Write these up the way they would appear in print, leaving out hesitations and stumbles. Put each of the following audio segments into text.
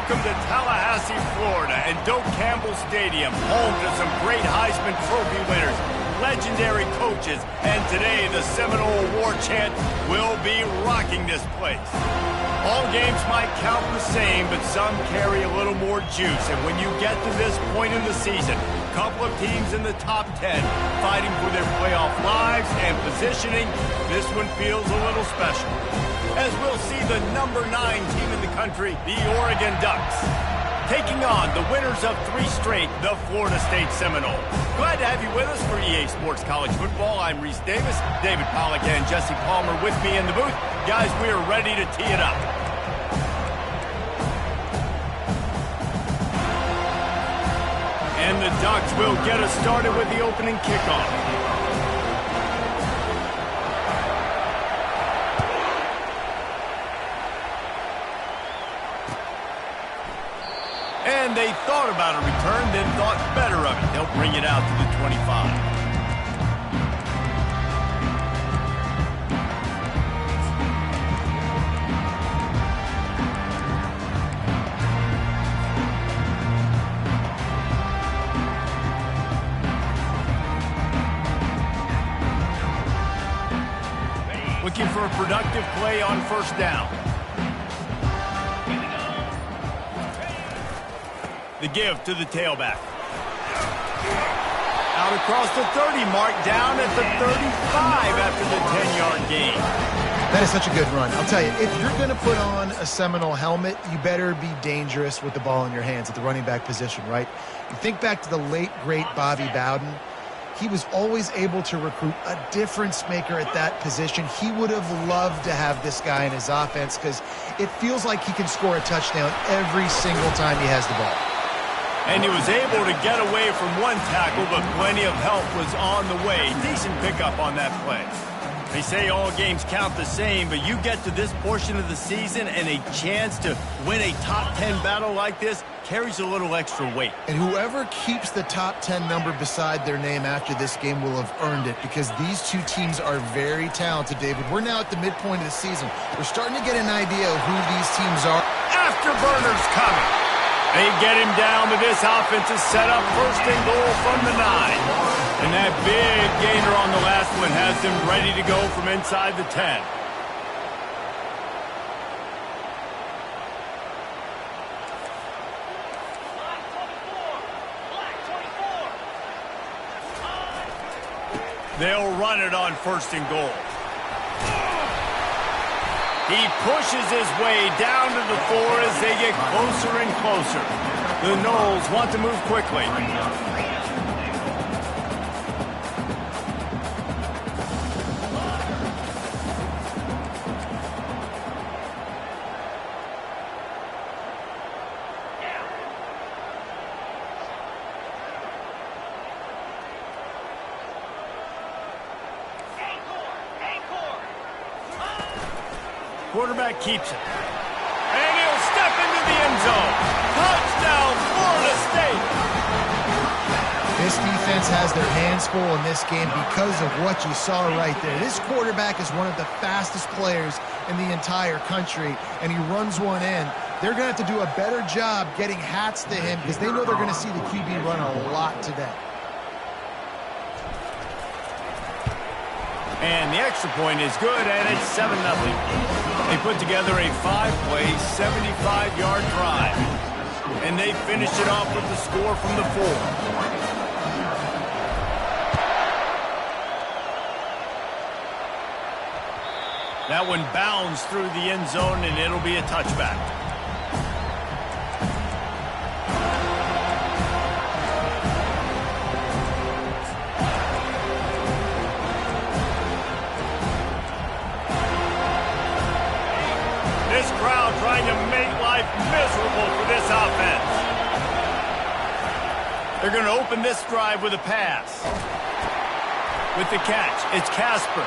Welcome to Tallahassee, Florida, and Doak Campbell Stadium, home to some great Heisman Trophy winners, legendary coaches, and today the Seminole Award chant will be rocking this place. All games might count the same, but some carry a little more juice, and when you get to this point in the season, a couple of teams in the top 10 fighting for their playoff lives and positioning, this one feels a little special. As we'll see the number 9 team in the country, the Oregon Ducks, taking on the winners of 3 straight, the Florida State Seminoles. Glad to have you with us for EA Sports College Football. I'm Reese Davis, David Pollack and Jesse Palmer with me in the booth. Guys, we are ready to tee it up. And the Ducks will get us started with the opening kickoff. And they thought about a return, then thought better of it. They'll bring it out to the 25. Looking for a productive play on first down. The give to the tailback. Out across the 30 mark, down at the 35 after the 10-yard gain. That is such a good run. I'll tell you, if you're going to put on a Seminole helmet, you better be dangerous with the ball in your hands at the running back position, right? You think back to the late, great Bobby Bowden. He was always able to recruit a difference maker at that position. He would have loved to have this guy in his offense because it feels like he can score a touchdown every single time he has the ball. And he was able to get away from one tackle, but plenty of help was on the way. Decent pickup on that play. They say all games count the same, but you get to this portion of the season and a chance to win a top 10 battle like this carries a little extra weight. And whoever keeps the top 10 number beside their name after this game will have earned it because these two teams are very talented, David. We're now at the midpoint of the season. We're starting to get an idea of who these teams are. Afterburners coming. They get him down, but this offense is set up first and goal from the 9. And that big gainer on the last one has them ready to go from inside the 10. They'll run it on first and goal. He pushes his way down to the 4 as they get closer and closer. The Noles want to move quickly. Quarterback keeps it. And he'll step into the end zone. Touchdown, Florida State. This defense has their hands full in this game because of what you saw right there. This quarterback is one of the fastest players in the entire country, and he runs one in. They're going to have to do a better job getting hats to him because they know they're going to see the QB run a lot today. And the extra point is good, and it's 7-0. They put together a 5-play, 75-yard drive. And they finish it off with the score from the 4. That one bounds through the end zone, and it'll be a touchback. This crowd trying to make life miserable for this offense. They're going to open this drive with a pass. With the catch, it's Casper.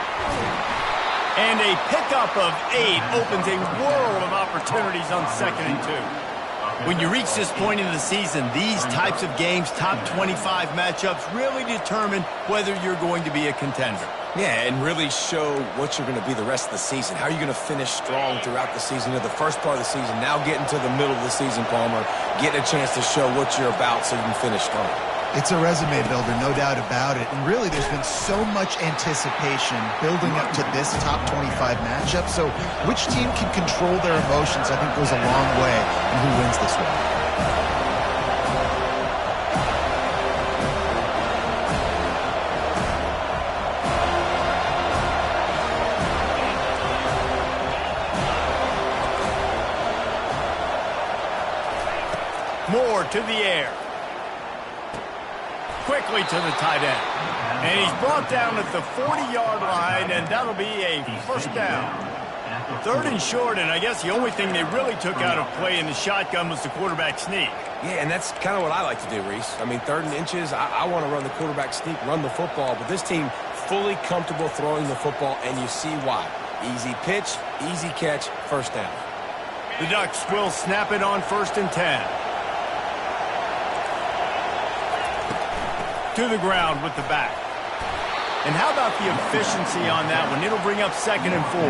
And a pickup of 8 opens a world of opportunities on 2nd and 2. When you reach this point in the season, these types of games, top 25 matchups, really determine whether you're going to be a contender. Yeah, and really show what you're going to be the rest of the season. How are you going to finish strong throughout the season, or the first part of the season, now getting to the middle of the season, Palmer, getting a chance to show what you're about so you can finish strong. It's a resume builder, no doubt about it. And really, there's been so much anticipation building up to this top 25 matchup. So which team can control their emotions, I think, goes a long way in who wins this one. Moore to the air. Quickly to the tight end. And he's brought down at the 40-yard line, and that'll be a first down. 3rd and short, and I guess the only thing they really took out of play in the shotgun was the quarterback sneak. Yeah, and that's kind of what I like to do, Reese. I mean, 3rd and inches, I want to run the quarterback sneak, run the football, but this team fully comfortable throwing the football, and you see why. Easy pitch, easy catch, first down. The Ducks will snap it on 1st and 10. To the ground with the back. And how about the efficiency on that one? It'll bring up 2nd and 4.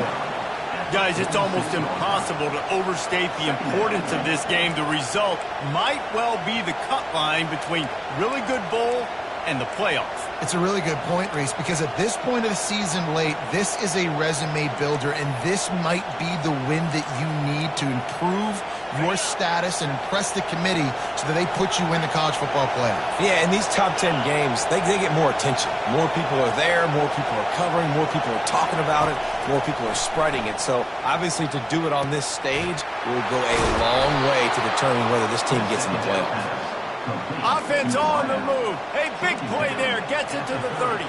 Guys, it's almost impossible to overstate the importance of this game. The result might well be the cut line between really good bowl and the playoffs. It's a really good point, Reese, because at this point of the season late, this is a resume builder, and this might be the win that you need to improve your status and impress the committee so that they put you in the college football playoff. Yeah, in these top 10 games, they get more attention. More people are there, more people are covering, more people are talking about it, more people are spreading it. So, obviously, to do it on this stage will go a long way to determine whether this team gets in the playoff. Offense on the move. A big play there. Gets it to the 30.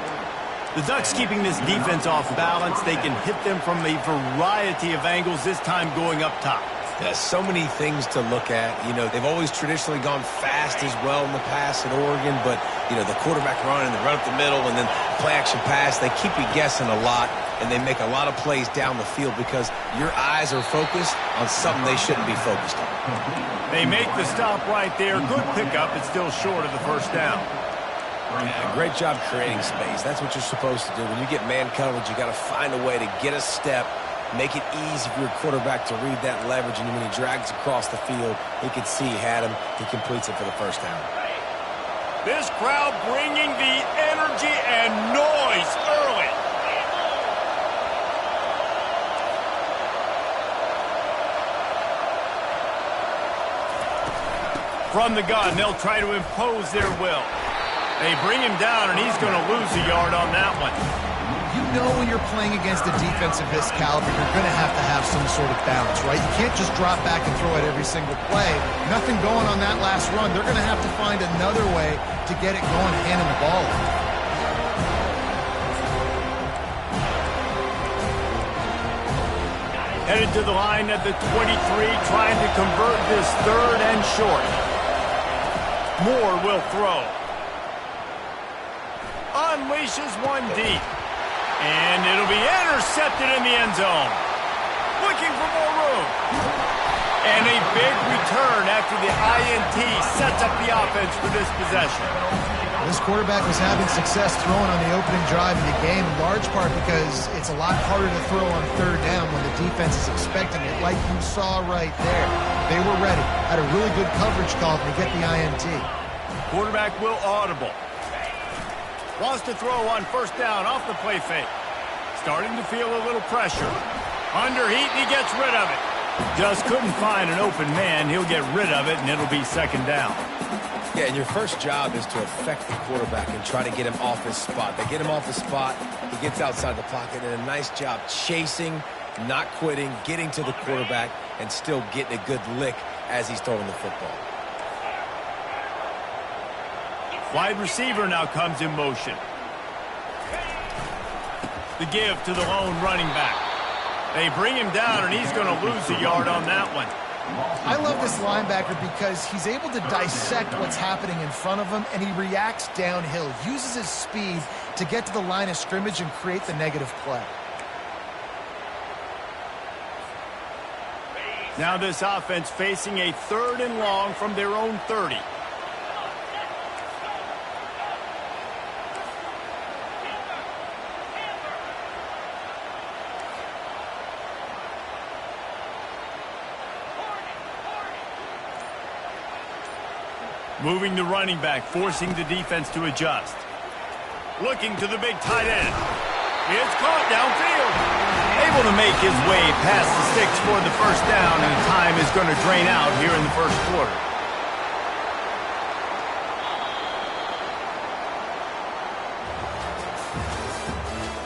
The Ducks keeping this defense off balance. They can hit them from a variety of angles, this time going up top. Yeah, so many things to look at. You know, they've always traditionally gone fast as well in the past at Oregon, but, you know, the quarterback run and the run up the middle and then play action pass, they keep you guessing a lot, and they make a lot of plays down the field because your eyes are focused on something they shouldn't be focused on. They make the stop right there. Good pickup. It's still short of the first down. Yeah, great job creating space. That's what you're supposed to do. When you get man coverage, you got to find a way to get a step, make it easy for your quarterback to read that leverage, and when he drags across the field, he can see he had him. He completes it for the first down. This crowd bringing the energy and noise early. From the gun, they'll try to impose their will. They bring him down, and he's going to lose a yard on that one. You know when you're playing against a defense of this caliber, you're going to have some sort of balance, right? You can't just drop back and throw it every single play. Nothing going on that last run. They're going to have to find another way to get it going, handing the ball off. Headed to the line at the 23, trying to convert this 3rd and short. Moore will throw. Unleashes one deep. And it'll be intercepted in the end zone. Looking for more room. And a big return after the INT sets up the offense for this possession. This quarterback was having success throwing on the opening drive of the game, in large part because it's a lot harder to throw on 3rd down when the defense is expecting it, like you saw right there. They were ready. Had a really good coverage call to get the INT. Quarterback will audible. Wants to throw on 1st down off the play fake. Starting to feel a little pressure. Under heat, and he gets rid of it. Just couldn't find an open man. He'll get rid of it, and it'll be 2nd down. Yeah, and your first job is to affect the quarterback and try to get him off his spot. They get him off the spot, he gets outside the pocket, and a nice job chasing, not quitting, getting to the quarterback, and still getting a good lick as he's throwing the football. Wide receiver now comes in motion. The give to the lone running back. They bring him down, and he's going to lose a yard on that one. I love this linebacker because he's able to dissect what's happening in front of him, and he reacts downhill, uses his speed to get to the line of scrimmage and create the negative play. Now this offense facing a 3rd and long from their own 30. Moving the running back, forcing the defense to adjust. Looking to the big tight end. It's caught downfield. Able to make his way past the sticks for the first down, and time is going to drain out here in the first quarter.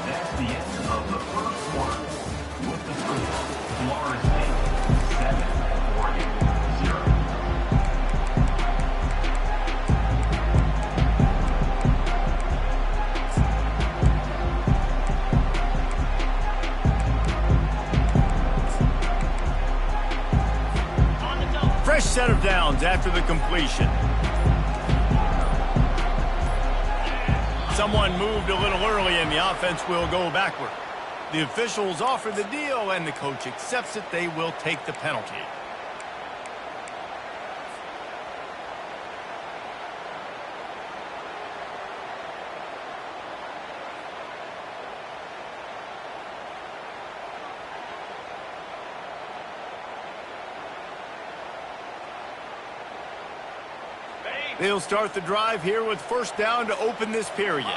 That's the end of the first quarter. With the score, Florida State 7, Oregon 0. Fresh set of downs after the completion. Someone moved a little early and the offense will go backward. The officials offer the deal and the coach accepts it. They will take the penalty. They'll start the drive here with first down to open this period.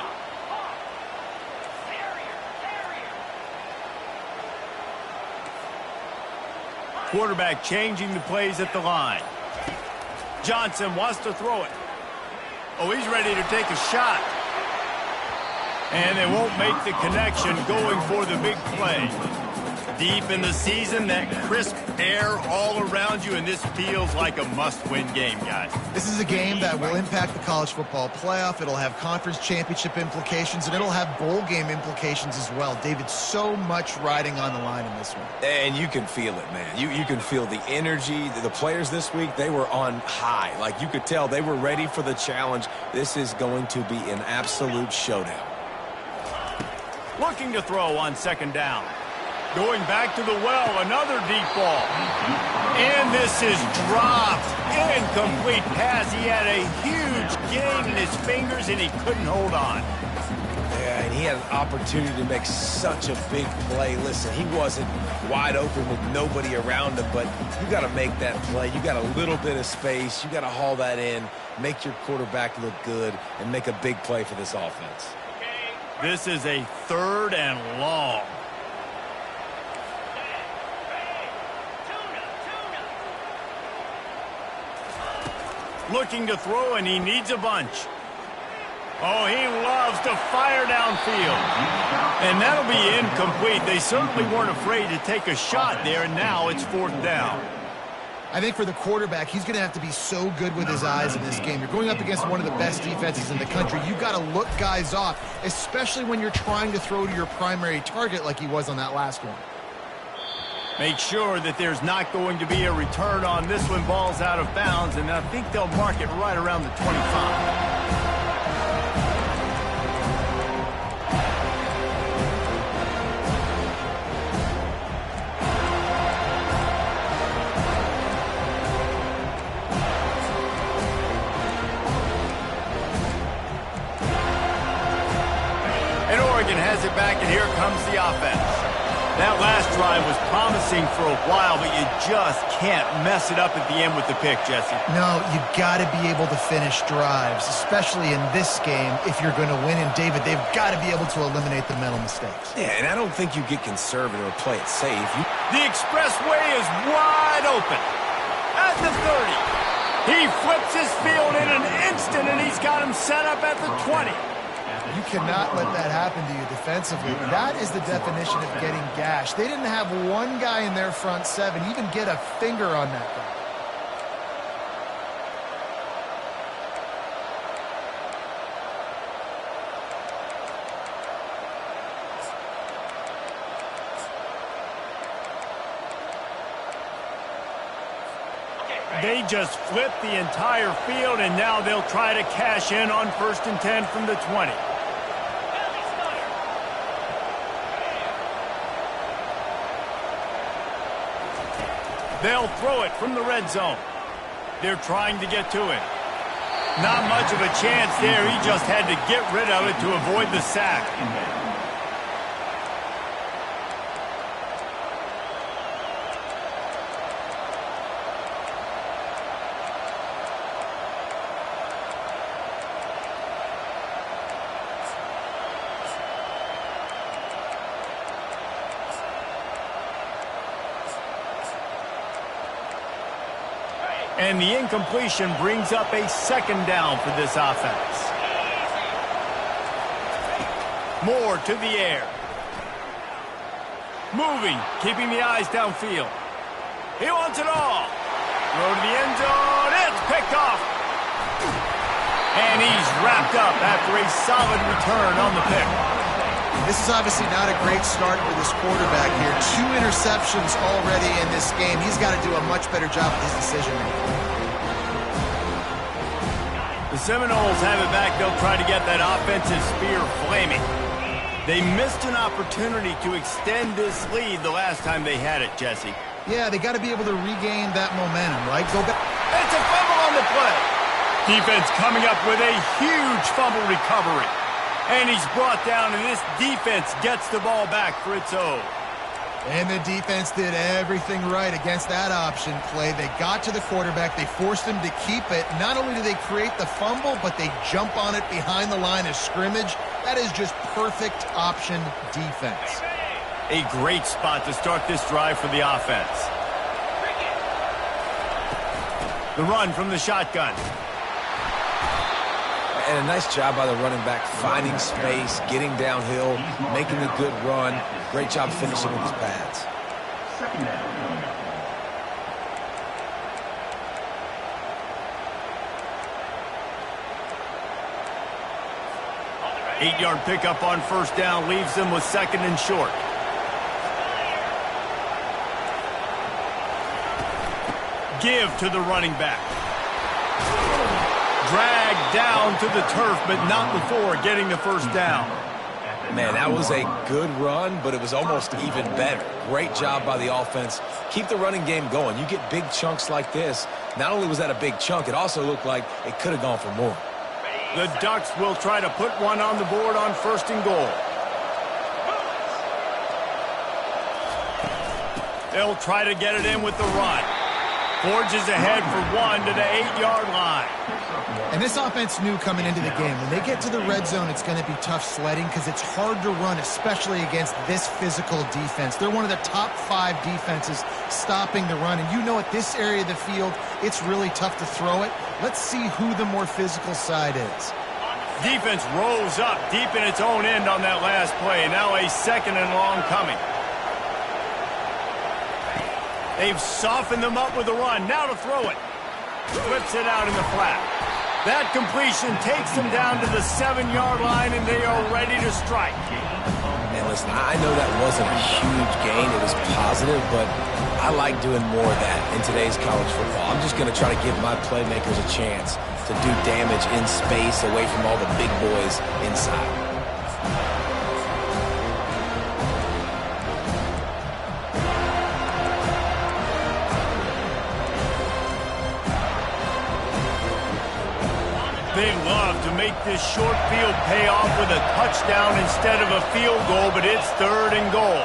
Quarterback changing the plays at the line. Johnson wants to throw it. Oh, he's ready to take a shot. And they won't make the connection, going for the big play. Deep in the season, that crisp air all around you, and this feels like a must-win game, guys. This is a game that will impact the college football playoff. It'll have conference championship implications, and it'll have bowl game implications as well. David, so much riding on the line in this one. And you can feel it, man. You can feel the energy. The players this week, they were on high. Like, you could tell they were ready for the challenge. This is going to be an absolute showdown. Looking to throw on second down. Going back to the well, another deep ball. And this is dropped. Incomplete pass. He had a huge gain in his fingers, and he couldn't hold on. Yeah, and he had an opportunity to make such a big play. Listen, he wasn't wide open with nobody around him, but you got to make that play. You got a little bit of space. You got to haul that in, make your quarterback look good, and make a big play for this offense. This is a third and long. Looking to throw, and he needs a bunch. Oh, he loves to fire downfield. And that'll be incomplete. They certainly weren't afraid to take a shot there, and now it's fourth down. I think for the quarterback, he's going to have to be so good with his eyes in this game. You're going up against one of the best defenses in the country. You've got to look guys off, especially when you're trying to throw to your primary target like he was on that last one. Make sure that there's not going to be a return on this one. Ball's out of bounds, and I think they'll mark it right around the 25. And Oregon has it back, and here comes the offense. That last drive was promising for a while, but you just can't mess it up at the end with the pick, Jesse. No, you got to be able to finish drives, especially in this game if you're going to win. And, David, they've got to be able to eliminate the mental mistakes. Yeah, and I don't think you get conservative or play it safe. The expressway is wide open. At the 30. He flips his field in an instant, and he's got him set up at the 20. You cannot let that happen to you defensively. That is the definition of getting gashed. They didn't have one guy in their front seven even get a finger on that guy. They just flipped the entire field, and now they'll try to cash in on 1st and 10 from the 20. They'll throw it from the red zone. They're trying to get to it. Not much of a chance there. He just had to get rid of it to avoid the sack. And the incompletion brings up a second down for this offense. Moore to the air. Moving, keeping the eyes downfield. He wants it all. Throw to the end zone. It's picked off. And he's wrapped up after a solid return on the pick. This is obviously not a great start for this quarterback here. 2 interceptions already in this game. He's got to do a much better job with his decision-making. The Seminoles have it back. They'll try to get that offensive spear flaming. They missed an opportunity to extend this lead the last time they had it, Jesse. Yeah, they got to be able to regain that momentum, right? Go back. It's a fumble on the play. Defense coming up with a huge fumble recovery. And he's brought down, and this defense gets the ball back for its own. And the defense did everything right against that option play. They got to the quarterback. They forced him to keep it. Not only do they create the fumble, but they jump on it behind the line of scrimmage. That is just perfect option defense. A great spot to start this drive for the offense. The run from the shotgun. And a nice job by the running back, finding space, getting downhill, making a good run. Great job finishing with his pads. Second down. 8-yard pickup on first down leaves them with second and short. Give to the running back. Dragged down to the turf, but not before getting the first down. Man, that was a good run, but it was almost even better. Great job by the offense. Keep the running game going. You get big chunks like this. Not only was that a big chunk, it also looked like it could have gone for more. The Ducks will try to put one on the board on first and goal. They'll try to get it in with the run. Forges ahead for one to the 8-yard line. And this offense knew coming into the game, when they get to the red zone, it's going to be tough sledding because it's hard to run, especially against this physical defense. They're one of the top 5 defenses stopping the run. And you know at this area of the field, it's really tough to throw it. Let's see who the more physical side is. Defense rolls up deep in its own end on that last play. Now a second and long coming. They've softened them up with the run. Now to throw it. Flips it out in the flat. That completion takes them down to the 7-yard line, and they are ready to strike. And listen, I know that wasn't a huge gain. It was positive, but I like doing more of that in today's college football. I'm just going to try to give my playmakers a chance to do damage in space away from all the big boys inside. They love to make this short field pay off with a touchdown instead of a field goal, but it's third and goal.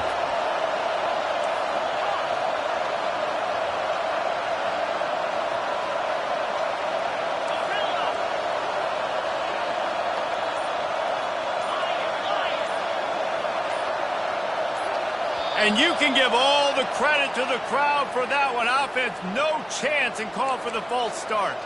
And you can give all the credit to the crowd for that one. Offense, no chance, and call for the false start.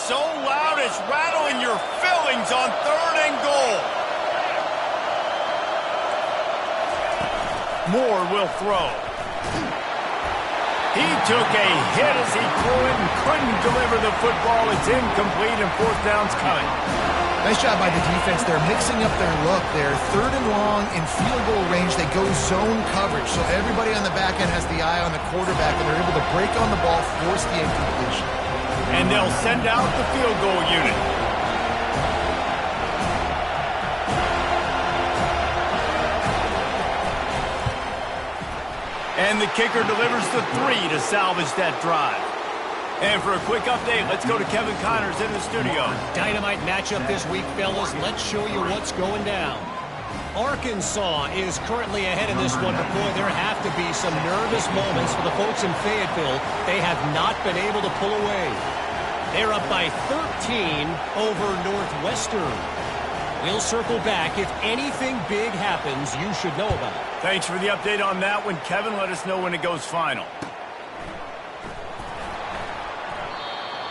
So loud it's rattling your fillings on third and goal. Moore will throw. He took a hit as he threw it and couldn't deliver the football. It's incomplete and fourth down's coming. Nice job by the defense. They're mixing up their look. They're third and long in field goal range. They go zone coverage. So everybody on the back end has the eye on the quarterback, and they're able to break on the ball, force the incompletion. And they'll send out the field goal unit. And the kicker delivers the 3 to salvage that drive. And for a quick update, let's go to Kevin Connors in the studio. Dynamite matchup this week, fellas. Let's show you what's going down. Arkansas is currently ahead in this one, but boy, there have to be some nervous moments for the folks in Fayetteville. They have not been able to pull away. They're up by 13 over Northwestern. We'll circle back. If anything big happens, you should know about it. Thanks for the update on that one, Kevin. Let us know when it goes final.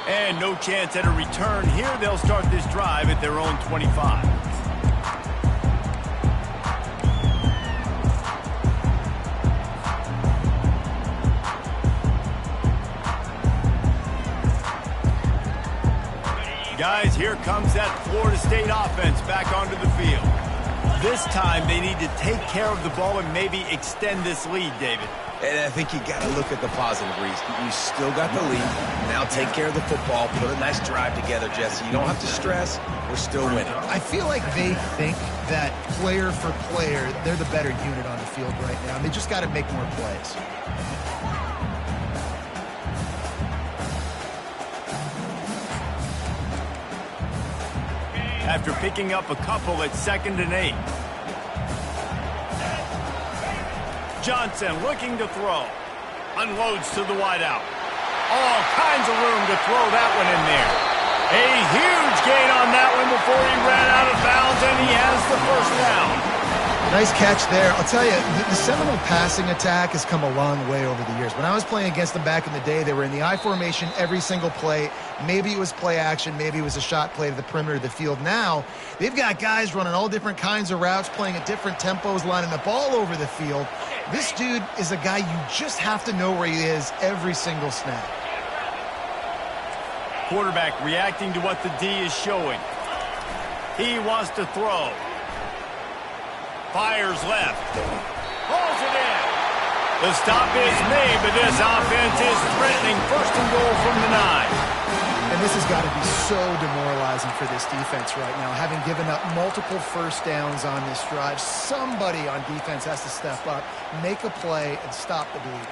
And no chance at a return here. They'll start this drive at their own 25. Guys, here comes that Florida State offense back onto the field. This time, they need to take care of the ball and maybe extend this lead, David. And I think you got to look at the positive, Reese. You still got the lead. Now take care of the football. Put a nice drive together, Jesse. You don't have to stress. We're still winning. I feel like they think that player for player, they're the better unit on the field right now. And they just got to make more plays. After picking up a couple at 2nd and 8. Johnson looking to throw. Unloads to the wideout. All kinds of room to throw that one in there. A huge gain on that one before he ran out of bounds, and he has the first down. Nice catch there. I'll tell you, the Seminole passing attack has come a long way over the years. When I was playing against them back in the day, they were in the I formation every single play. Maybe it was play action. Maybe it was a shot play to the perimeter of the field. Now, they've got guys running all different kinds of routes, playing at different tempos, lining the ball over the field. This dude is a guy you just have to know where he is every single snap. Quarterback reacting to what the D is showing. He wants to throw. Fires left. Pulls it in. The stop is made, but this offense is threatening 1st and goal from the 9. And this has got to be so demoralizing for this defense right now. Having given up multiple first downs on this drive, somebody on defense has to step up, make a play, and stop the bleed.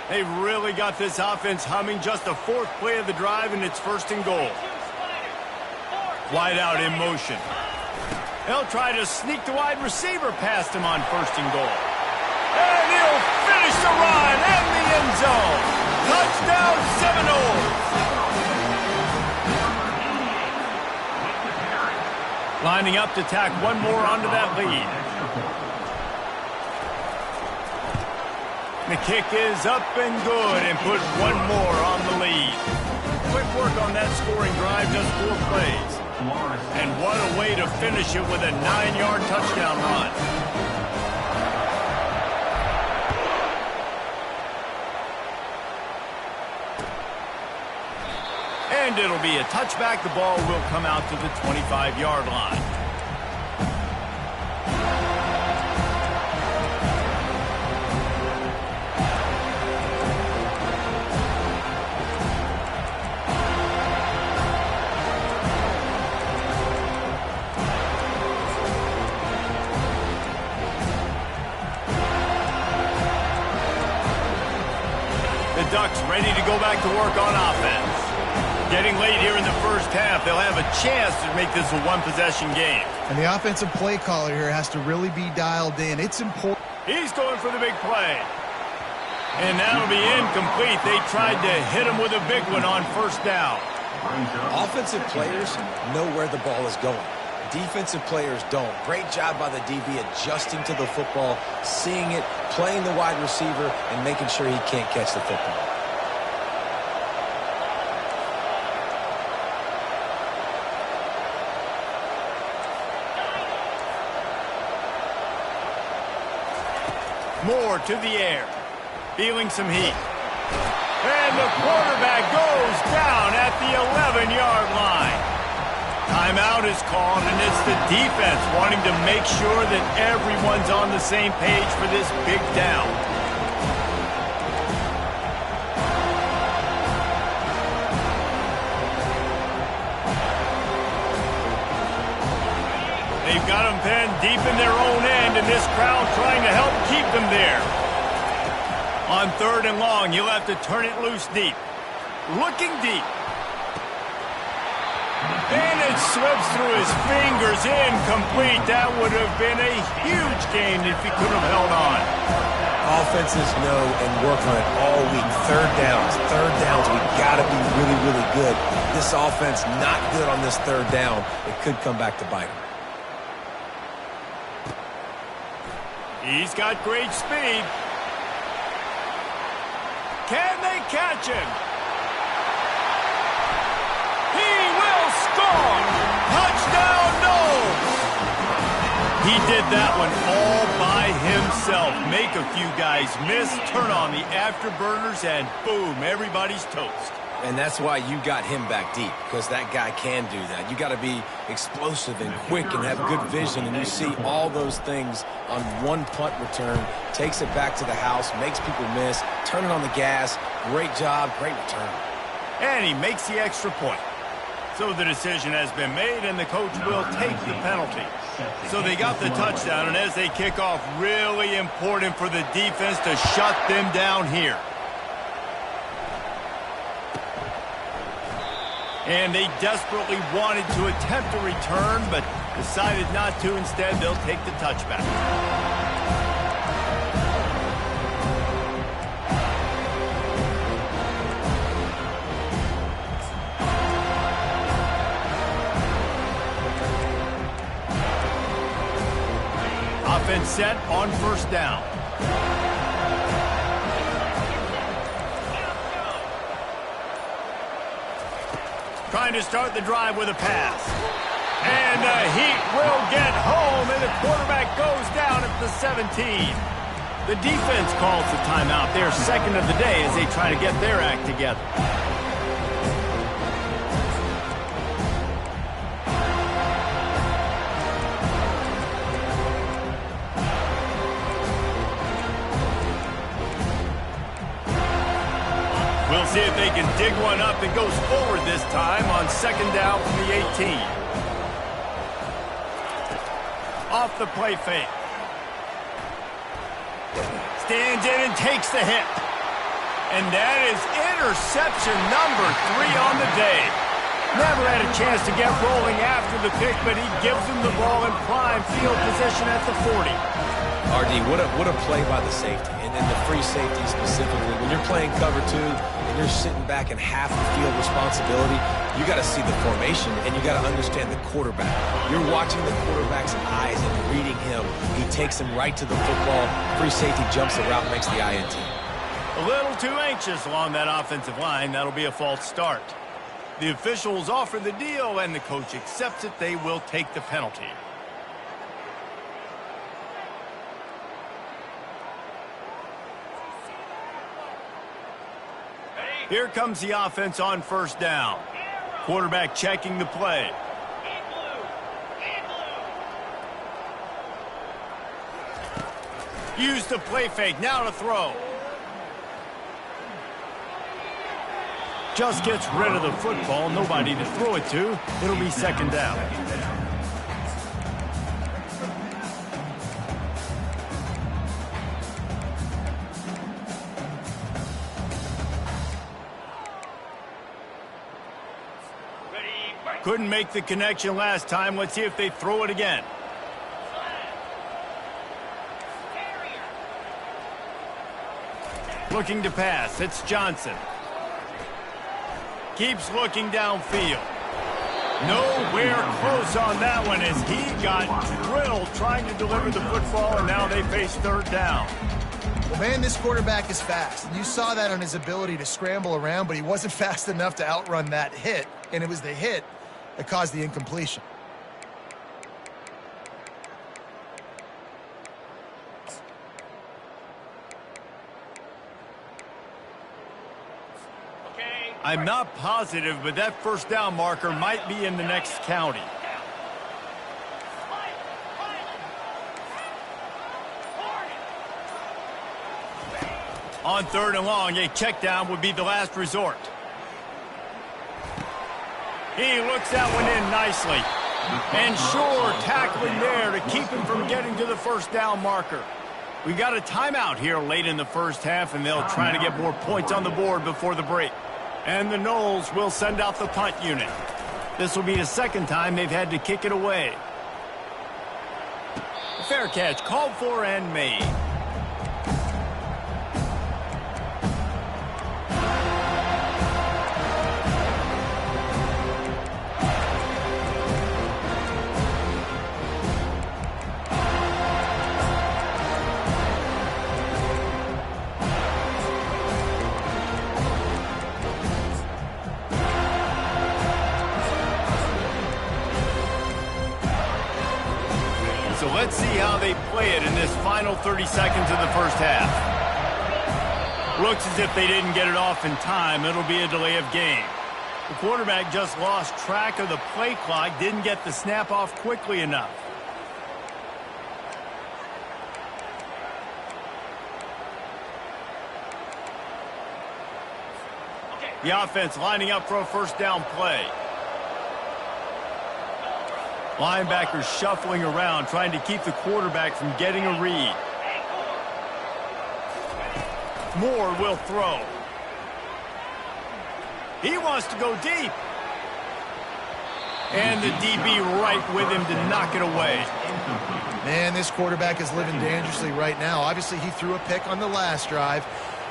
They've really got this offense humming. Just the 4th play of the drive, and it's 1st and goal. Wide out in motion. He'll try to sneak the wide receiver past him on 1st and goal. And he'll finish the run in the end zone. Touchdown Seminoles. Lining up to tack one more onto that lead. The kick is up and good and put one more on the lead. Quick work on that scoring drive, just 4 plays. And what a way to finish it with a 9-yard touchdown run. And it'll be a touchback. The ball will come out to the 25-yard line. Ducks ready to go back to work on offense. Getting late here in the first half, they'll have a chance to make this a one-possession game. And the offensive play caller here has to really be dialed in. It's important. He's going for the big play. And that'll be incomplete. They tried to hit him with a big one on 1st down. Offensive players know where the ball is going. Defensive players don't. Great job by the DB adjusting to the football, seeing it, playing the wide receiver, and making sure he can't catch the football. Moore to the air. Feeling some heat. And the quarterback goes down at the 11-yard line. Timeout is called, and it's the defense wanting to make sure that everyone's on the same page for this big down. They've got them pinned deep in their own end, and this crowd trying to help keep them there. On 3rd and long, you'll have to turn it loose deep. Looking deep. And it's slips through his fingers, incomplete. That would have been a huge gain if he could have held on. Offenses know and work on it all week. Third downs, we got to be really, really good. This offense not good on this third down. It could come back to bite him. He's got great speed. Can they catch him? He will score! Touchdown, no! He did that one all by himself. Make a few guys miss, turn on the afterburners, and boom, everybody's toast. And that's why you got him back deep, because that guy can do that. You got to be explosive and quick and have good vision, and you see all those things on one punt return. Takes it back to the house, makes people miss, turning on the gas. Great job, great return. And he makes the extra point. So the decision has been made, and the coach will take the penalty. So they got the touchdown, and as they kick off, really important for the defense to shut them down here. And they desperately wanted to attempt a return, but decided not to. Instead, they'll take the touchback. Offense set on first down. Trying to start the drive with a pass. And the Heat will get home, and the quarterback goes down at the 17. The defense calls the timeout. Their second of the day as they try to get their act together. We'll see if they can dig one up. It goes forward this time on second down from the 18. Off the play fake. Stands in and takes the hit. And that is interception number 3 on the day. Never had a chance to get rolling after the pick, but he gives them the ball in prime field position at the 40. RD, what a play by the safety, and then the free safety specifically. When you're playing cover 2 and you're sitting back in half the field responsibility, you got to see the formation, and you got to understand the quarterback. You're watching the quarterback's eyes and reading him. He takes him right to the football. Free safety jumps the route, makes the INT. A little too anxious along that offensive line. That'll be a false start. The officials offer the deal, and the coach accepts it. They will take the penalty. Here comes the offense on first down. Quarterback checking the play. Use the play fake. Now to throw. Just gets rid of the football. Nobody to throw it to. It'll be second down. Couldn't make the connection last time. Let's see if they throw it again. Looking to pass. It's Johnson. Keeps looking downfield. Nowhere close on that one as he got drilled trying to deliver the football, and now they face third down. Well, man, this quarterback is fast. And you saw that on his ability to scramble around, but he wasn't fast enough to outrun that hit, and it was the hit that caused the incompletion. I'm not positive, but that first down marker might be in the next county. On third and long, a check down would be the last resort. He looks that one in nicely. And sure, tackling there to keep him from getting to the first down marker. We got a timeout here late in the first half, and they'll try to get more points on the board before the break. And the Noles will send out the punt unit. This will be the second time they've had to kick it away. Fair catch, called for and made. So let's see how they play it in this final 30 seconds of the first half. Looks as if they didn't get it off in time. It'll be a delay of game. The quarterback just lost track of the play clock, didn't get the snap off quickly enough. The offense lining up for a first down play. Linebackers shuffling around, trying to keep the quarterback from getting a read. Moore will throw. He wants to go deep. And the DB right with him to knock it away. Man, this quarterback is living dangerously right now. Obviously, he threw a pick on the last drive.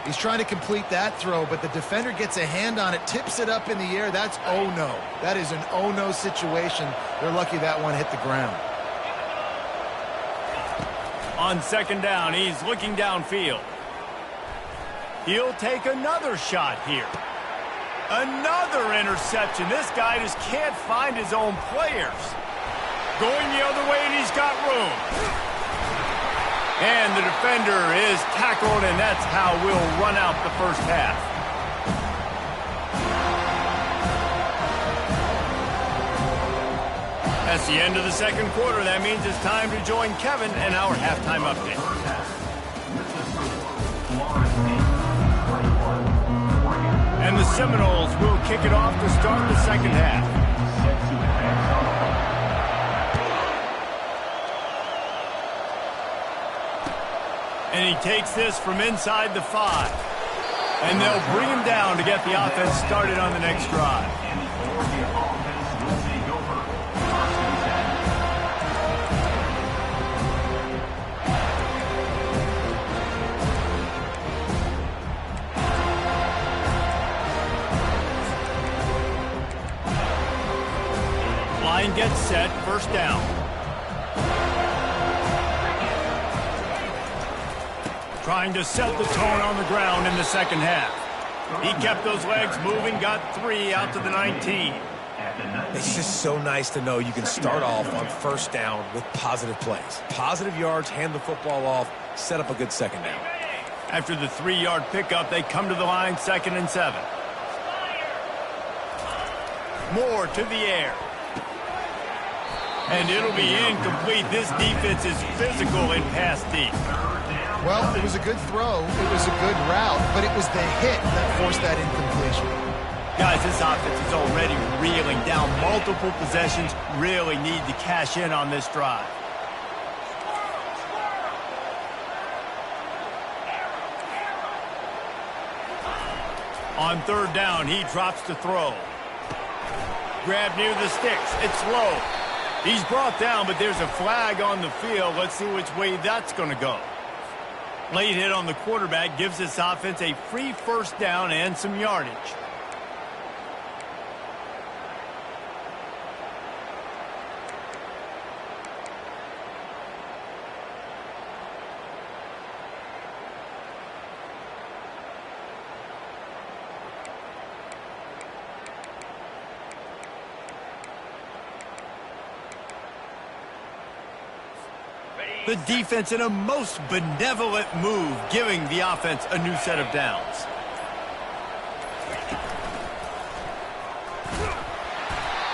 He's trying to complete that throw, but the defender gets a hand on it, tips it up in the air. That's oh-no. That is an oh-no situation. They're lucky that one hit the ground. On second down, he's looking downfield. He'll take another shot here. Another interception. This guy just can't find his own players. Going the other way, and he's got room. And the defender is tackled, and that's how we'll run out the first half. That's the end of the second quarter. That means it's time to join Kevin and our halftime update. And the Seminoles will kick it off to start the second half. And he takes this from inside the 5. And they'll bring him down to get the offense started on the next drive. Line gets set, first down. Trying to set the tone on the ground in the second half. He kept those legs moving, got 3 out to the 19. It's just so nice to know you can start off on first down with positive plays. Positive yards, hand the football off, set up a good second down. After the 3-yard pickup, they come to the line, 2nd and 7. Moore to the air. And it'll be incomplete. This defense is physical in pass deep. Well, it was a good throw. It was a good route, but it was the hit that forced that incompletion. Guys, this offense is already reeling down multiple possessions. Really need to cash in on this drive. On third down, he drops to throw. Grab near the sticks. It's low. He's brought down, but there's a flag on the field. Let's see which way that's going to go. Late hit on the quarterback gives this offense a free first down and some yardage. The defense in a most benevolent move, giving the offense a new set of downs.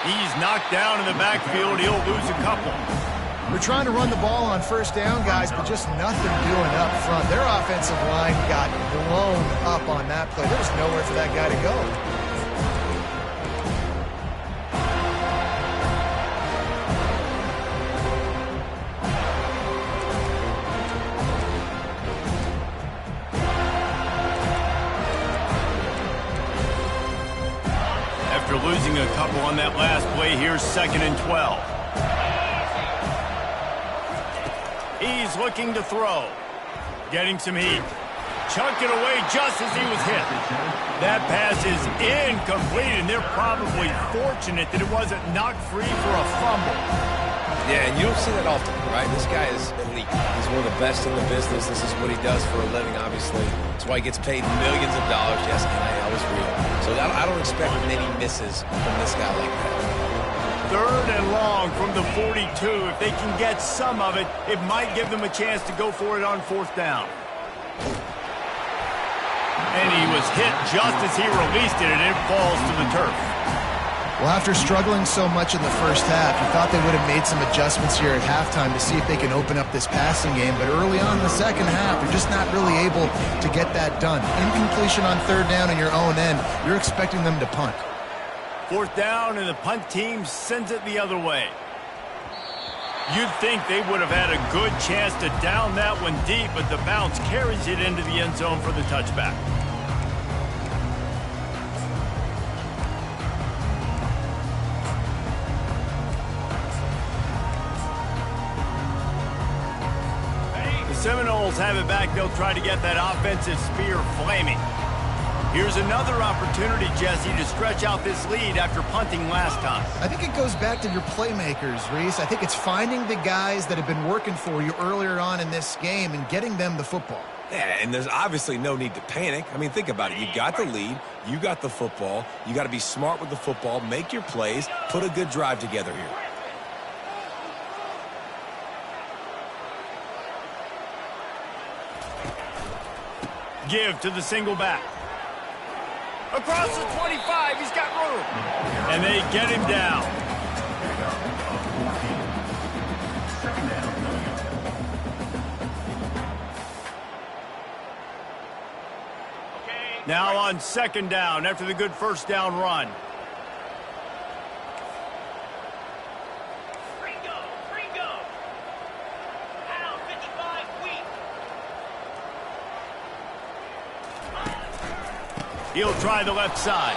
He's knocked down in the backfield. He'll lose a couple. We're trying to run the ball on first down, guys, but just nothing doing up front. Their offensive line got blown up on that play. There was nowhere for that guy to go. After losing a a couple on that last play. Here's 2nd and 12. He's looking to throw. Getting some heat. Chunked it away just as he was hit. That pass is incomplete, and they're probably fortunate that it wasn't knocked free for a fumble. Yeah, and you don't see that often, right? This guy is elite. He's one of the best in the business. This is what he does for a living, obviously. That's why he gets paid millions of dollars. Yes, NIL is real. So I don't expect many misses from this guy like that. 3rd and long from the 42. If they can get some of it, it might give them a chance to go for it on 4th down. And he was hit just as he released it, and it falls to the turf. Well, after struggling so much in the first half, you thought they would have made some adjustments here at halftime to see if they can open up this passing game. But early on in the second half, you're just not really able to get that done. Incompletion on 3rd down in your own end, you're expecting them to punt. 4th down, and the punt team sends it the other way. You'd think they would have had a good chance to down that one deep, but the bounce carries it into the end zone for the touchback. The Seminoles have it back. They'll try to get that offensive spear flaming. Here's another opportunity, Jesse, to stretch out this lead after punting last time. I think it goes back to your playmakers, Reese. I think it's finding the guys that have been working for you earlier on in this game and getting them the football. Yeah, and there's obviously no need to panic. I mean, think about it. You got the lead. You got the football. You got to be smart with the football, make your plays, put a good drive together here. Give to the single back. Across the 25, he's got room. And they get him down. Now on 2nd down after the good 1st down run. He'll try the left side.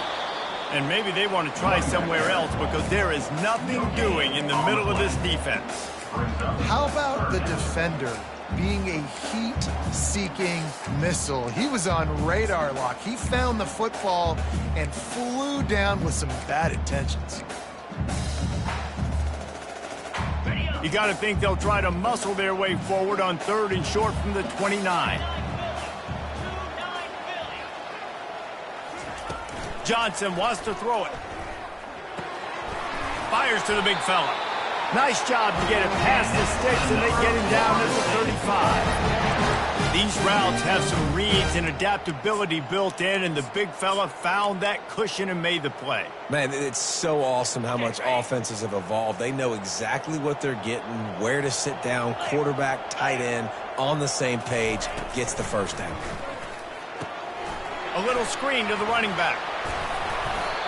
And maybe they want to try somewhere else because there is nothing doing in the middle of this defense. How about the defender being a heat-seeking missile? He was on radar lock. He found the football and flew down with some bad intentions. You got to think they'll try to muscle their way forward on 3rd and short from the 29. Johnson wants to throw it. Fires to the big fella. Nice job to get it past the sticks, and they get him down at the 35. These routes have some reads and adaptability built in, and the big fella found that cushion and made the play. Man, it's so awesome how much offenses have evolved. They know exactly what they're getting, where to sit down, quarterback, tight end, on the same page, gets the 1st down. A little screen to the running back.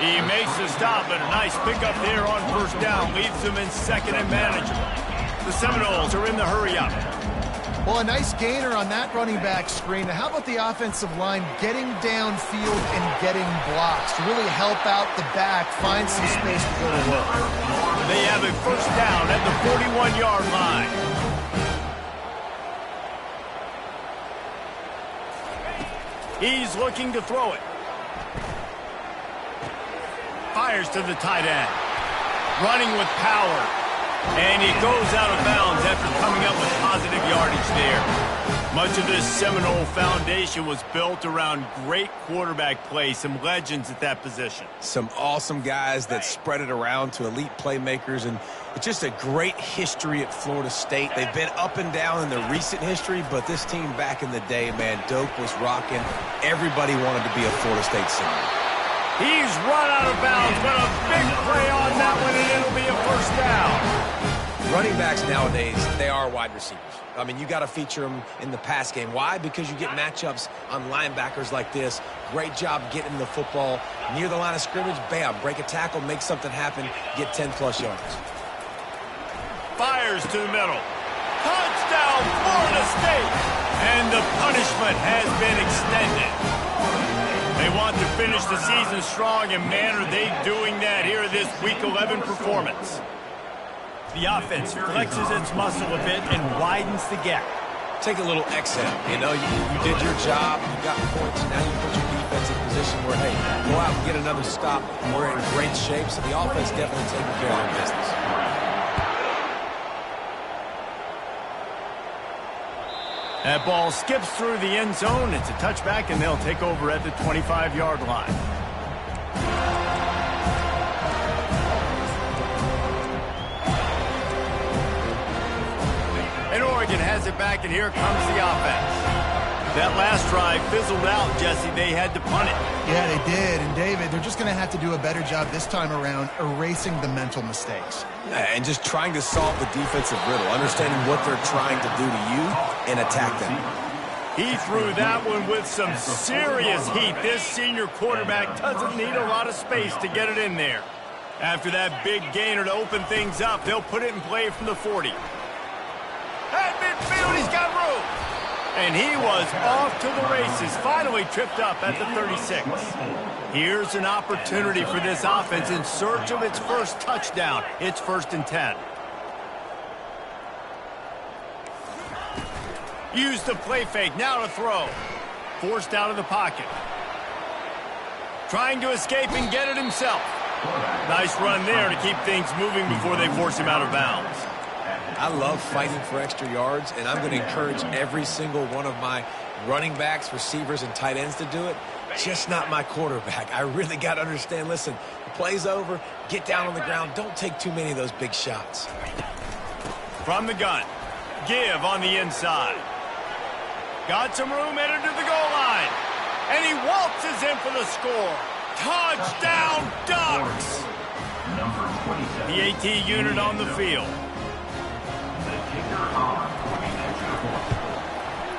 He makes the stop, but a nice pickup there on 1st down. Leaves them in 2nd and manageable. The Seminoles are in the hurry-up. Well, a nice gainer on that running back screen. Now, how about the offensive line getting downfield and getting blocks to really help out the back, find some space to go to work? They have a 1st down at the 41-yard line. He's looking to throw it. Fires to the tight end. Running with power. And he goes out of bounds after coming up with positive yardage there. Much of this Seminole foundation was built around great quarterback play, some legends at that position. Some awesome guys that spread it around to elite playmakers, and it's just a great history at Florida State. They've been up and down in the recent history, but this team back in the day, man, Doak was rocking. Everybody wanted to be a Florida State Seminole. He's run out of bounds, but a big play on that one, and it'll be a 1st down. Running backs nowadays, they are wide receivers. I mean, you got to feature them in the pass game. Why? Because you get matchups on linebackers like this. Great job getting the football near the line of scrimmage. Bam, break a tackle, make something happen, get 10-plus yards. Fires to the middle. Touchdown, Florida State! And the punishment has been extended. They want to finish the season strong, and man, are they doing that here in this Week 11 performance. The offense flexes its muscle a bit and widens the gap. Take a little exhale. You know, you did your job, you got points, now you put your defense in a position where, hey, go out and get another stop. We're in great shape, so the offense definitely taking care of their business. That ball skips through the end zone. It's a touchback, and they'll take over at the 25-yard line. And Oregon has it back, and here comes the offense. That last drive fizzled out, Jesse. They had to punt it. Yeah, they did. And, David, they're just going to have to do a better job this time around erasing the mental mistakes. And just trying to solve the defensive riddle, understanding what they're trying to do to you and attack them. He threw that one with some serious heat. This senior quarterback doesn't need a lot of space to get it in there. After that big gainer to open things up, they'll put it in play from the 40. At midfield, he's got room. And he was off to the races, finally tripped up at the 36. Here's an opportunity for this offense in search of its first touchdown. It's 1st and 10. Use the play fake, now to throw. Forced out of the pocket. Trying to escape and get it himself. Nice run there to keep things moving before they force him out of bounds. I love fighting for extra yards, and I'm going to encourage every single one of my running backs, receivers, and tight ends to do it. Just not my quarterback. I really got to understand, listen, the play's over, get down on the ground, don't take too many of those big shots. From the gun, give on the inside. Got some room, entered to the goal line. And he waltzes in for the score. Touchdown, Ducks! The AT unit on the field.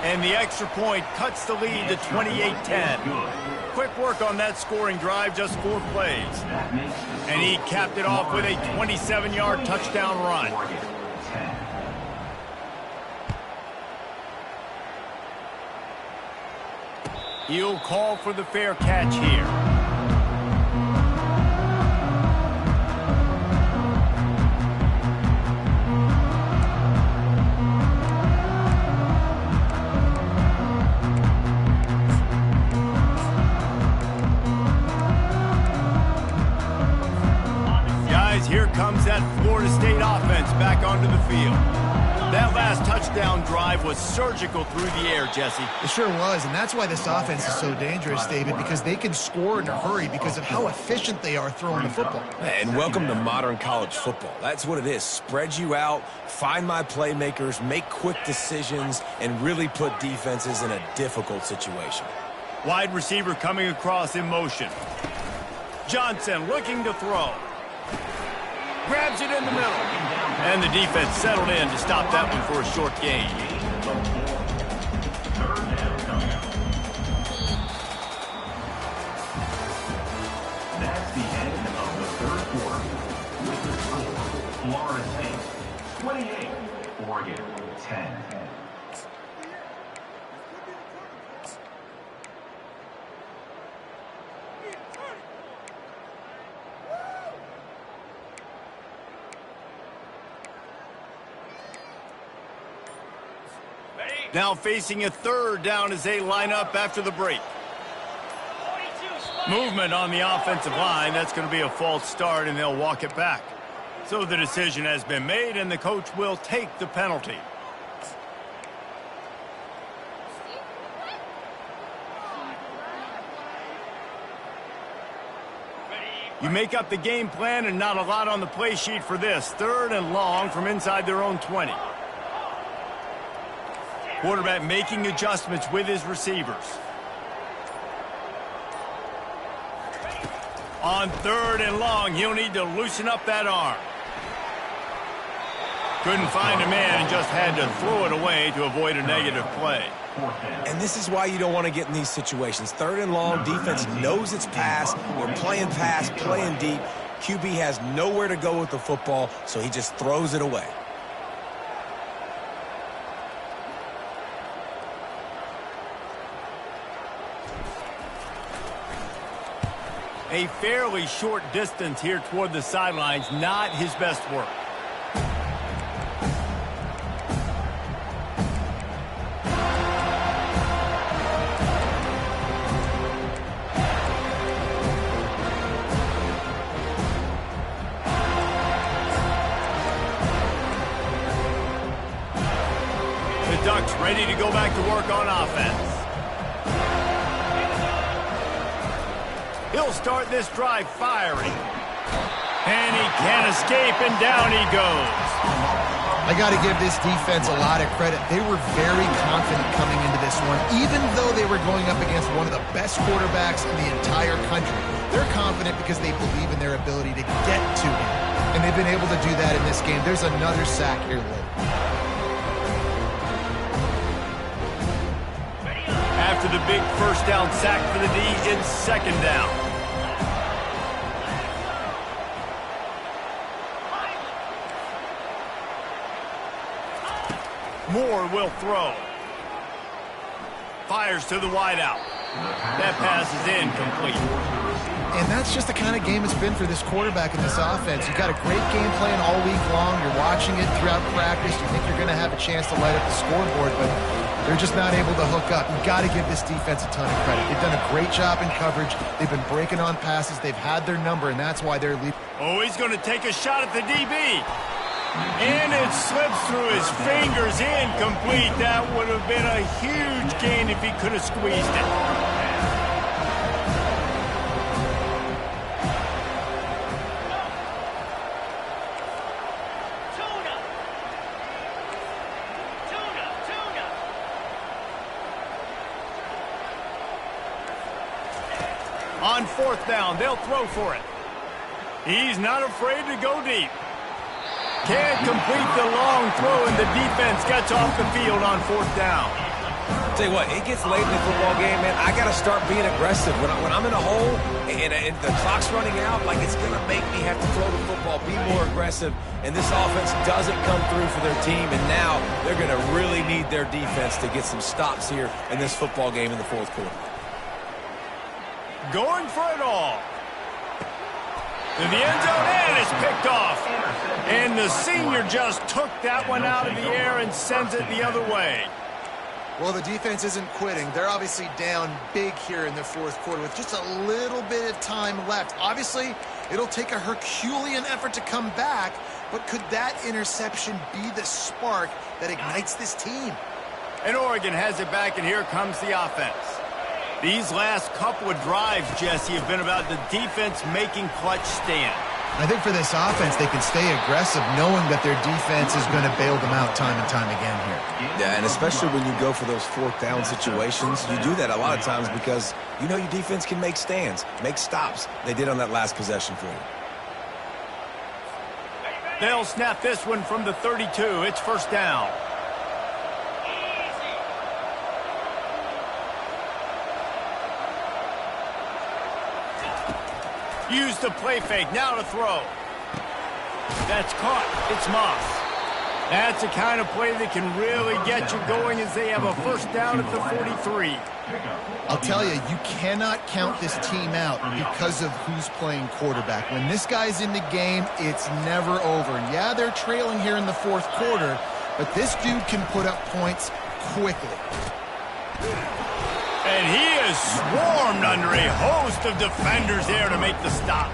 And the extra point cuts the lead to 28-10. Quick work on that scoring drive, just 4 plays. And he capped it off with a 27-yard touchdown run. He'll call for the fair catch here. Here comes that Florida State offense back onto the field. That last touchdown drive was surgical through the air, Jesse. It sure was, and that's why this offense is so dangerous, David, because they can score in a hurry because of how efficient they are throwing the football. And welcome to modern college football. That's what it is. Spread you out, find my playmakers, make quick decisions, and really put defenses in a difficult situation. Wide receiver coming across in motion. Johnson looking to throw. Grabs it in the middle. And the defense settled in to stop that one for a short gain. That's the end of the third quarter. With the score, Florida State 28, Oregon 10. Now facing a 3rd down as they line up after the break. Movement on the offensive line. That's going to be a false start, and they'll walk it back. So the decision has been made, and the coach will take the penalty. You make up the game plan, and not a lot on the play sheet for this. 3rd and long from inside their own 20. Quarterback making adjustments with his receivers. On 3rd and long, he'll need to loosen up that arm. Couldn't find a man and just had to throw it away to avoid a negative play. And this is why you don't want to get in these situations. 3rd and long, defense knows its pass. We're playing pass, playing deep. QB has nowhere to go with the football, so he just throws it away. A fairly short distance here toward the sidelines, not his best work. The Ducks ready to go back to work on offense. He'll start this drive firing. And he can't escape, and down he goes. I got to give this defense a lot of credit. They were very confident coming into this one, even though they were going up against one of the best quarterbacks in the entire country. They're confident because they believe in their ability to get to him, and they've been able to do that in this game. There's another sack here late. After the big first down sack for the D, it's second down. Moore will throw. Fires to the wideout. That pass is incomplete. And that's just the kind of game it's been for this quarterback in this offense. You've got a great game plan all week long. You're watching it throughout practice. You think you're going to have a chance to light up the scoreboard, but they're just not able to hook up. You've got to give this defense a ton of credit. They've done a great job in coverage. They've been breaking on passes. They've had their number, and that's why they're leading. Oh, he's going to take a shot at the DB. And it slips through his fingers, incomplete. That would have been a huge gain if he could have squeezed it. On fourth down, they'll throw for it. He's not afraid to go deep. Can't complete the long throw, and the defense gets off the field on fourth down. Tell you what, it gets late in the football game, man. I got to start being aggressive. When I'm in a hole and the clock's running out, like it's going to make me have to throw the football, be more aggressive. And this offense doesn't come through for their team, and now they're going to really need their defense to get some stops here in this football game in the fourth quarter. Going for it all. To the end zone, and it's picked off. And the senior just took that one out of the air and sends it the other way. Well, the defense isn't quitting. They're obviously down big here in the fourth quarter with just a little bit of time left. Obviously, it'll take a Herculean effort to come back, but could that interception be the spark that ignites this team? And Oregon has it back, and here comes the offense. These last couple of drives, Jesse, have been about the defense making clutch stand. I think for this offense, they can stay aggressive knowing that their defense is going to bail them out time and time again here. Yeah, and especially when you go for those fourth down situations, you do that a lot of times because you know your defense can make stands, make stops. They did on that last possession for you. They'll snap this one from the 32. It's first down. Use the play fake, now to throw. That's caught, it's Moss. That's the kind of play that can really get you going as they have a first down at the 43. I'll tell you, you cannot count this team out because of who's playing quarterback. When this guy's in the game, it's never over. And yeah, they're trailing here in the fourth quarter, but this dude can put up points quickly. And he is swarmed under a host of defenders there to make the stop.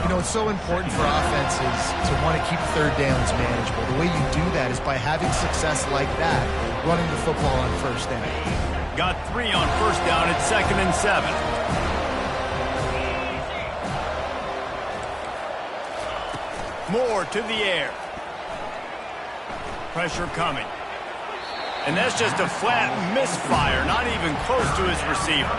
You know, it's so important for offenses to want to keep third downs manageable. The way you do that is by having success like that, running the football on first down. Got 3 on first down at 2nd and 7. Moore to the air. Pressure coming. And that's just a flat misfire, not even close to his receiver.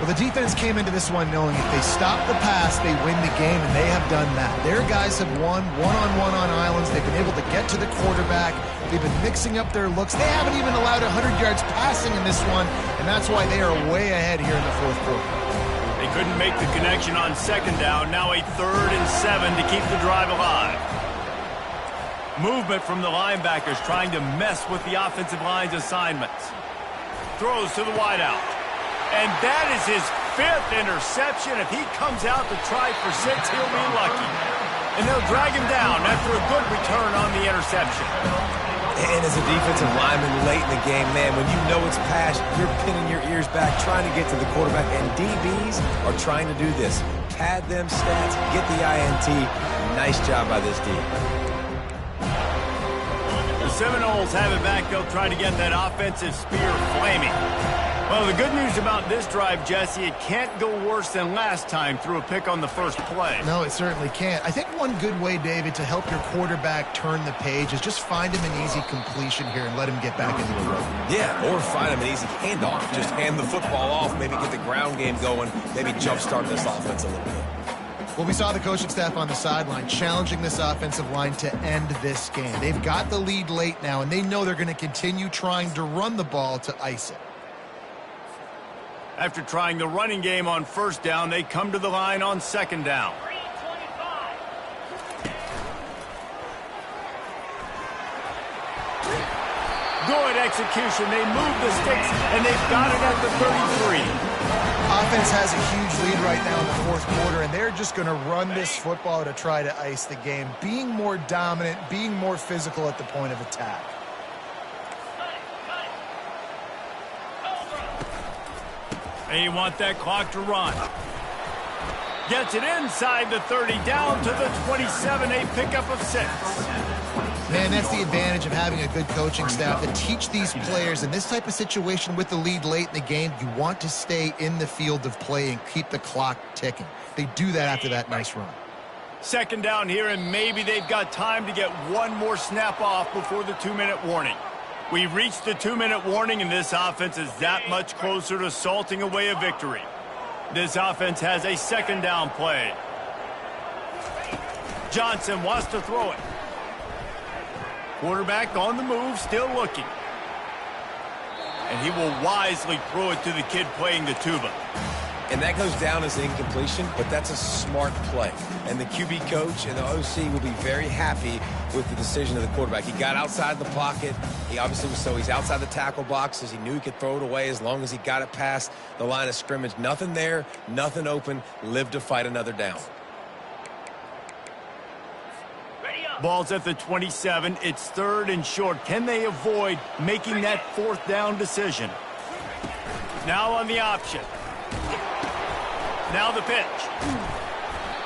Well, the defense came into this one knowing if they stop the pass, they win the game, and they have done that. Their guys have won one-on-one on islands. They've been able to get to the quarterback. They've been mixing up their looks. They haven't even allowed 100 yards passing in this one, and that's why they are way ahead here in the fourth quarter. They couldn't make the connection on second down. Now a 3rd and 7 to keep the drive alive. Movement from the linebackers trying to mess with the offensive line's assignments. Throws to the wideout. And that is his fifth interception. If he comes out to try for 6, he'll be lucky. And they'll drag him down after a good return on the interception. And as a defensive lineman late in the game, man, when you know it's past, you're pinning your ears back, trying to get to the quarterback. And DBs are trying to do this. Pad them stats, get the INT. Nice job by this D. The Seminoles have it back. They'll try to get that offensive spear flaming. Well, the good news about this drive, Jesse, it can't go worse than last time through a pick on the first play. No, it certainly can't. I think one good way, David, to help your quarterback turn the page is just find him an easy completion here and let him get back into the road. Yeah, or find him an easy handoff. Just hand the football off, maybe get the ground game going, maybe jumpstart this offense a little bit. Well, we saw the coaching staff on the sideline challenging this offensive line to end this game. They've got the lead late now, and they know they're going to continue trying to run the ball to ice it. After trying the running game on first down, they come to the line on second down. Good execution. They move the sticks, and they've got it at the 33. Offense has a huge lead right now in the fourth quarter, and they're just going to run this football to try to ice the game, being more dominant, being more physical at the point of attack. They want that clock to run. Gets it inside the 30, down to the 27, a pickup of 6. Man, that's the advantage of having a good coaching staff to teach these players in this type of situation with the lead late in the game. You want to stay in the field of play and keep the clock ticking. They do that after that nice run. Second down here, and maybe they've got time to get one more snap off before the 2-minute warning. We've reached the 2-minute warning, and this offense is that much closer to salting away a victory. This offense has a second down play. Johnson wants to throw it. Quarterback on the move, still looking. And he will wisely throw it to the kid playing the tuba. And that goes down as an incompletion, but that's a smart play. And the QB coach and the OC will be very happy with the decision of the quarterback. He got outside the pocket. He obviously was he's outside the tackle boxes. He knew he could throw it away as long as he got it past the line of scrimmage. Nothing there, nothing open. Live to fight another down. Ball's at the 27. It's third and short. Can they avoid making that fourth down decision? Now on the option. Now the pitch.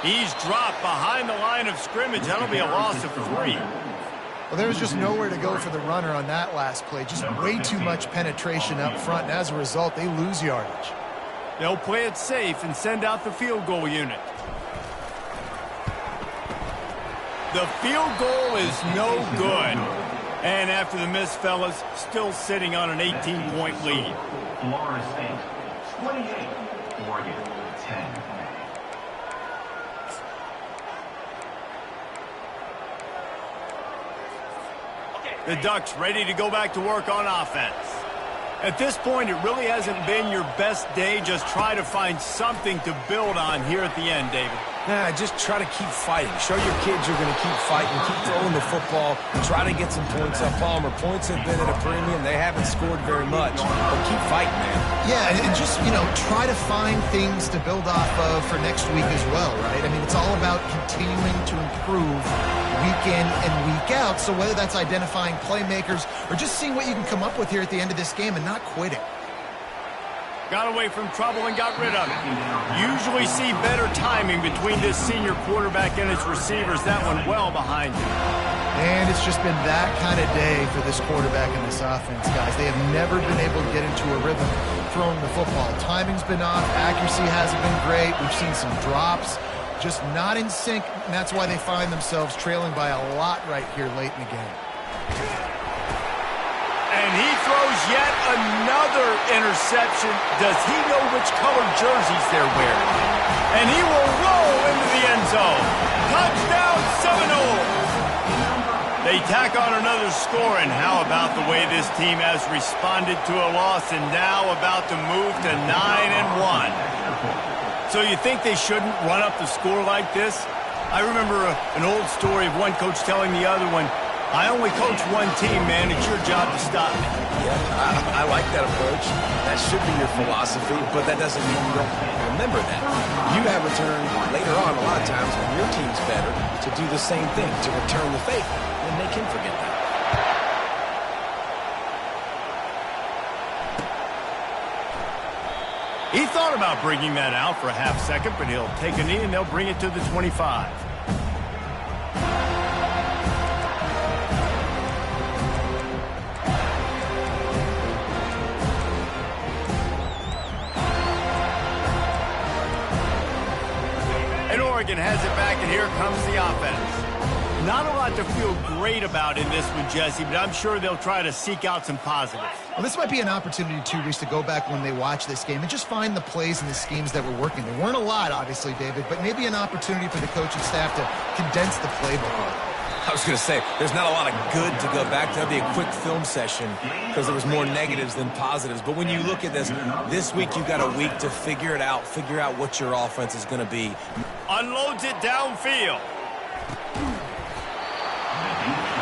He's dropped behind the line of scrimmage. That'll be a loss of 3. Well, there was just nowhere to go for the runner on that last play. Just way too much penetration up front, and as a result, they lose yardage. They'll play it safe and send out the field goal unit. The field goal is no good. And after the miss, fellas, still sitting on an 18-point lead. Florida State, 28. Oregon, 10. The Ducks ready to go back to work on offense. At this point, it really hasn't been your best day. Just try to find something to build on here at the end, David. Nah, just try to keep fighting. Show your kids you're going to keep fighting. Keep throwing the football. Try to get some points up. Palmer, points have been at a premium. They haven't scored very much. But keep fighting, man. Yeah, and just, try to find things to build off of for next week as well, right? I mean, it's all about continuing to improve week in and week out. So whether that's identifying playmakers or just seeing what you can come up with here at the end of this game and not quitting. Got away from trouble and got rid of it. Usually see better timing between this senior quarterback and his receivers. That one well behind him. And it's just been that kind of day for this quarterback and this offense, guys. They have never been able to get into a rhythm throwing the football. Timing's been off. Accuracy hasn't been great. We've seen some drops. Just not in sync, and that's why they find themselves trailing by a lot right here late in the game. And he throws yet another interception. Does he know which colored jerseys they're wearing? And he will roll into the end zone. Touchdown, Seminoles! They tack on another score, and how about the way this team has responded to a loss and now about to move to 9-1? So you think they shouldn't run up the score like this? I remember an old story of one coach telling the other one, I only coach one team, man. It's your job to stop me. Yeah, I like that approach. That should be your philosophy, but that doesn't mean you don't remember that. You have a turn later on a lot of times when your team's better to do the same thing, to return the favor, and make him forget that. He thought about bringing that out for a half second, but he'll take a knee and they'll bring it to the 25. And Oregon has it back, and here comes the offense. Not a lot to feel great about in this one, Jesse, but I'm sure they'll try to seek out some positives. Well, this might be an opportunity, too, Reese, to go back when they watch this game and just find the plays and the schemes that were working. There weren't a lot, obviously, David, but maybe an opportunity for the coaching staff to condense the playbook. I was going to say, there's not a lot of good to go back to. That'd be a quick film session because there was more negatives than positives. But when you look at this week you've got a week to figure it out, figure out what your offense is going to be. Unloads it downfield.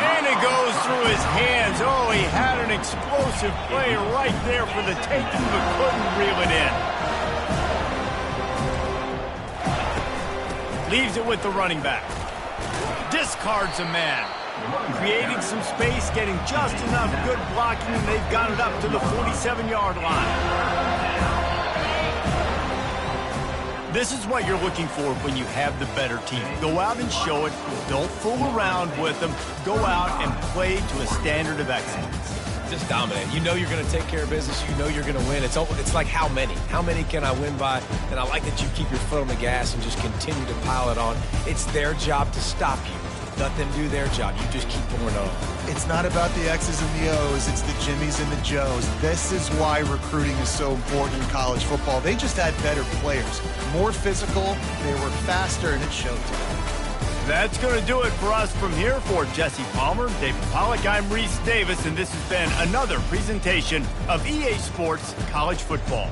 And it goes through his hands. Oh, he had an explosive play right there for the taking, but couldn't reel it in. Leaves it with the running back. Discards a man. Creating some space, getting just enough good blocking, and they've got it up to the 47-yard line. This is what you're looking for when you have the better team. Go out and show it. Don't fool around with them. Go out and play to a standard of excellence. Just dominate. You know you're going to take care of business. You know you're going to win. It's like how many? How many can I win by? And I like that you keep your foot on the gas and just continue to pile it on. It's their job to stop you. Let them do their job. You just keep pouring on. It's not about the X's and the O's. It's the Jimmies and the Joes. This is why recruiting is so important in college football. They just had better players, more physical, they were faster, and it showed today. That's going to do it for us from here. For Jesse Palmer, David Pollack, I'm Reese Davis, and this has been another presentation of EA Sports College Football.